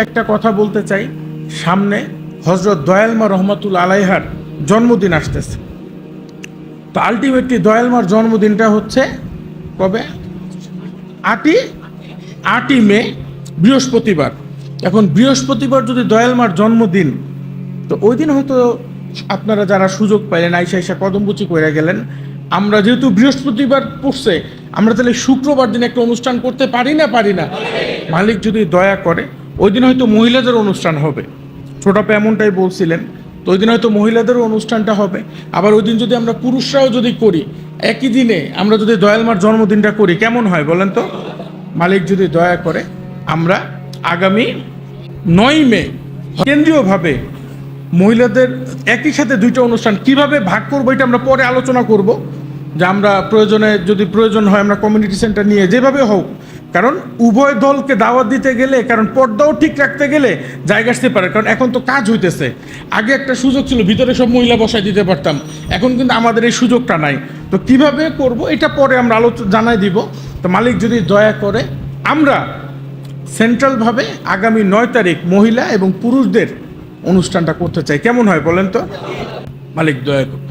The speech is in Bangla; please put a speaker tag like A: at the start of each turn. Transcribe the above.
A: একটা কথা বলতে চাই, সামনে হজরত দয়ালমা রহমাতুল্লাহ আলাইহার জন্মদিন আসতেছে। তো আলটিমেটলি দয়ালমার জন্মদিনটা হচ্ছে কবে? 8ই মে, বৃহস্পতিবার। এখন বৃহস্পতিবার যদি দয়ালমার জন্মদিন, তো ওই দিন হয়তো আপনারা যারা সুযোগ পাইলেন আইসা কদমবুচি করে গেলেন। আমরা যেহেতু বৃহস্পতিবার পড়ছে, আমরা তাহলে শুক্রবার দিন একটা অনুষ্ঠান করতে পারি না। মালিক যদি দয়া করে ওই দিন হয়তো মহিলাদের অনুষ্ঠান হবে। ছোটাপা এমনটাই বলছিলেন, তো ওই দিন হয়তো মহিলাদেরও অনুষ্ঠানটা হবে। আবার ওই দিন যদি আমরা পুরুষরাও যদি করি, একই দিনে আমরা যদি দয়ালমার জন্মদিনটা করি, কেমন হয় বলেন তো? মালিক যদি দয়া করে আমরা আগামী 9 মে কেন্দ্রীয়ভাবে মহিলাদের একই সাথে দুইটা অনুষ্ঠান কিভাবে ভাগ করবো, এটা আমরা পরে আলোচনা করব। যে আমরা যদি প্রয়োজন হয় আমরা কমিউনিটি সেন্টার নিয়ে যেভাবে হোক, কারণ উভয় দলকে দাওয়াত দিতে গেলে, কারণ পর্দাও ঠিক রাখতে গেলে জায়গা আসতে পারে। কারণ এখন তো কাজ হইতেছে। আগে একটা সুযোগ ছিল, ভিতরে সব মহিলা বসায় দিতে পারতাম, এখন কিন্তু আমাদের এই সুযোগটা নাই। তো কিভাবে করব এটা পরে আমরা জানাই দিব। তো মালিক যদি দয়া করে আমরা সেন্ট্রালভাবে আগামী 9 তারিখ মহিলা এবং পুরুষদের অনুষ্ঠানটা করতে চাই। কেমন হয় বলেন তো? মালিক দয়া করে।